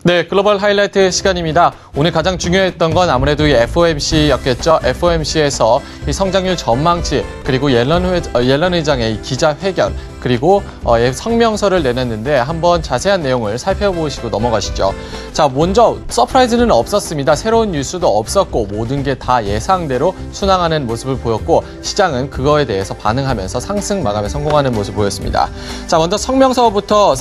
네, 글로벌 하이라이트 시간입니다. 오늘 가장 중요했던 건 아무래도 이 FOMC였겠죠. FOMC에서 이 성장률 전망치, 그리고 옐런 의장의 이 기자회견, 그리고 성명서를 내놨는데 한번 자세한 내용을 살펴보시고 넘어가시죠. 자, 먼저 서프라이즈는 없었습니다. 새로운 뉴스도 없었고 모든 게 다 예상대로 순항하는 모습을 보였고 시장은 그거에 대해서 반응하면서 상승 마감에 성공하는 모습을 보였습니다. 자, 먼저 성명서부터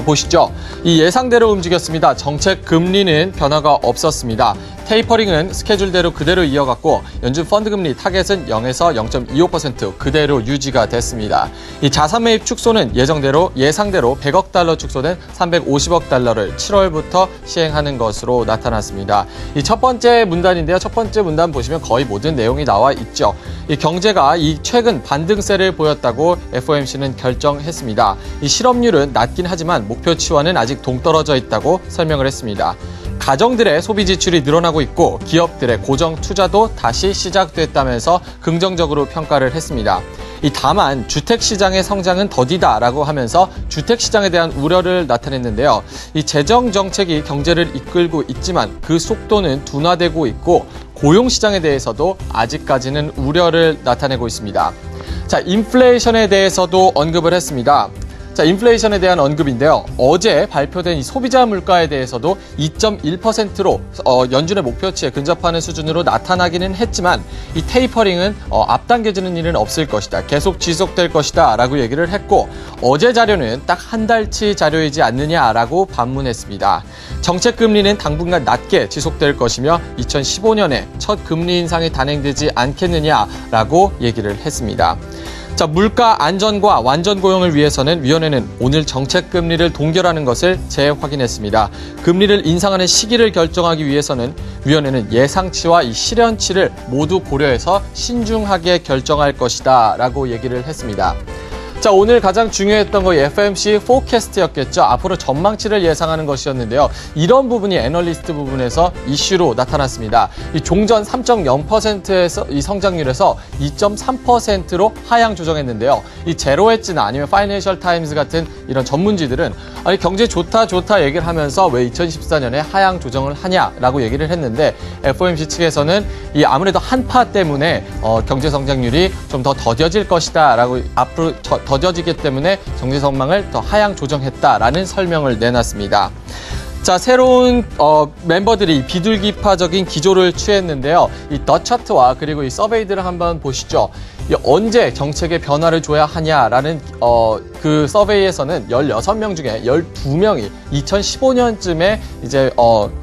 보시죠. 이 예상대로 움직였습니다. 정책 금리는 변화가 없었습니다. 테이퍼링은 스케줄대로 그대로 이어갔고 연준 펀드 금리 타겟은 0에서 0.25% 그대로 유지가 됐습니다. 이 자산 매입 축소는 예상대로 100억 달러 축소된 350억 달러를 7월부터 시행하는 것으로 나타났습니다. 이 첫 번째 문단인데요. 첫 번째 문단 보시면 거의 모든 내용이 나와 있죠. 이 경제가 최근 반등세를 보였다고 FOMC는 결정했습니다. 이 실업률은 낮긴 하지만 목표치와는 아직 동떨어져 있다고 설명을 했습니다. 가정들의 소비 지출이 늘어나고 있고 기업들의 고정 투자도 다시 시작됐다면서 긍정적으로 평가를 했습니다. 다만 주택시장의 성장은 더디다라고 하면서 주택시장에 대한 우려를 나타냈는데요. 이 재정 정책이 경제를 이끌고 있지만 그 속도는 둔화되고 있고 고용시장에 대해서도 아직까지는 우려를 나타내고 있습니다. 자, 인플레이션에 대해서도 언급을 했습니다. 자, 인플레이션에 대한 언급인데요. 어제 발표된 이 소비자 물가에 대해서도 2.1%로 연준의 목표치에 근접하는 수준으로 나타나기는 했지만 이 테이퍼링은 앞당겨지는 일은 없을 것이다. 계속 지속될 것이다 라고 얘기를 했고 어제 자료는 딱 한 달치 자료이지 않느냐라고 반문했습니다. 정책 금리는 당분간 낮게 지속될 것이며 2015년에 첫 금리 인상이 단행되지 않겠느냐라고 얘기를 했습니다. 자, 물가 안전과 완전 고용을 위해서는 위원회는 오늘 정책 금리를 동결하는 것을 재확인했습니다. 금리를 인상하는 시기를 결정하기 위해서는 위원회는 예상치와 이 실현치를 모두 고려해서 신중하게 결정할 것이다 라고 얘기를 했습니다. 자, 오늘 가장 중요했던 거 FOMC 포캐스트였겠죠. 앞으로 전망치를 예상하는 것이었는데요. 이런 부분이 애널리스트 부분에서 이슈로 나타났습니다. 이 종전 3.0%에서 이 성장률에서 2.3%로 하향 조정했는데요. 이 제로엣지나 아니면 파이낸셜 타임즈 같은 이런 전문지들은 아니 경제 좋다 얘기를 하면서 왜 2014년에 하향 조정을 하냐라고 얘기를 했는데 FOMC 측에서는 이 아무래도 한파 때문에 경제 성장률이 좀 더 더뎌질 것이다라고 앞으로 더뎌지기 때문에 경제 전망을 더 하향 조정했다라는 설명을 내놨습니다. 자, 새로운 멤버들이 비둘기파적인 기조를 취했는데요. 이 더 차트와 그리고 이 서베이들을 한번 보시죠. 언제 정책에 변화를 줘야 하냐라는 그 서베이에서는 16명 중에 12명이 2015년쯤에 이제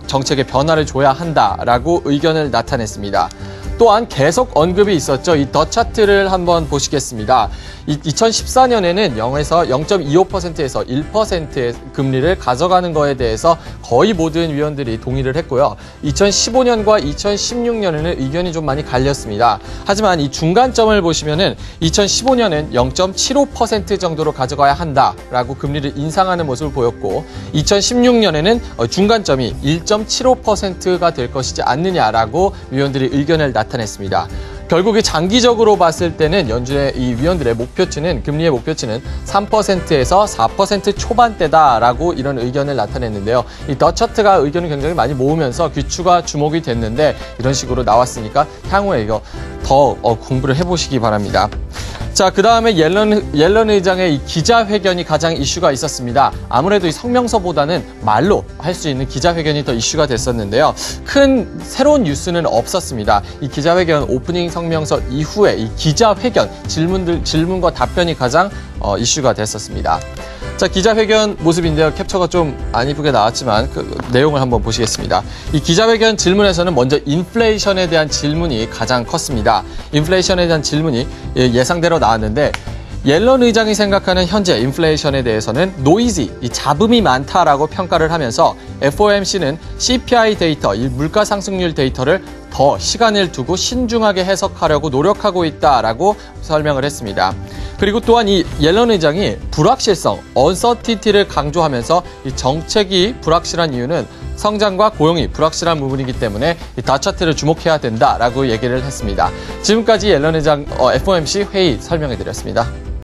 정책에 변화를 줘야 한다라고 의견을 나타냈습니다. 또한 계속 언급이 있었죠. 이 더 차트를 한번 보시겠습니다. 2014년에는 0에서 0.25%에서 1%의 금리를 가져가는 거에 대해서 거의 모든 위원들이 동의를 했고요. 2015년과 2016년에는 의견이 좀 많이 갈렸습니다. 하지만 이 중간점을 보시면은 2015년은 0.75% 정도로 가져가야 한다라고 금리를 인상하는 모습을 보였고 2016년에는 중간점이 1.75%가 될 것이지 않느냐라고 위원들이 의견을 나타냈습니다. 결국에 장기적으로 봤을 때는 연준의 이 위원들의 목표치는 금리의 목표치는 3%에서 4% 초반대다라고 이런 의견을 나타냈는데요. 이 더 차트가 의견을 굉장히 많이 모으면서 귀추가 주목이 됐는데 이런 식으로 나왔으니까 향후에 이거 더 공부를 해보시기 바랍니다. 자, 그 다음에 옐런 의장의 이 기자회견이 가장 이슈가 있었습니다. 아무래도 이 성명서보다는 말로 할 수 있는 기자회견이 더 이슈가 됐었는데요. 큰 새로운 뉴스는 없었습니다. 이 기자회견 오프닝 성명서 이후에 이 기자회견 질문과 답변이 가장 이슈가 됐었습니다. 자, 기자회견 모습인데요. 캡처가 좀 안 이쁘게 나왔지만 그 내용을 한번 보시겠습니다. 이 기자회견 질문에서는 먼저 인플레이션에 대한 질문이 가장 컸습니다. 인플레이션에 대한 질문이 예상대로 나왔는데 옐런 의장이 생각하는 현재 인플레이션에 대해서는 노이지, 이 잡음이 많다라고 평가를 하면서 FOMC는 CPI 데이터, 이 물가 상승률 데이터를 더 시간을 두고 신중하게 해석하려고 노력하고 있다라고 설명을 했습니다. 그리고 또한 이 옐런 의장이 불확실성, uncertainty를 강조하면서 이 정책이 불확실한 이유는 성장과 고용이 불확실한 부분이기 때문에 이 더 차트를 주목해야 된다라고 얘기를 했습니다. 지금까지 옐런 의장 FOMC 회의 설명해드렸습니다.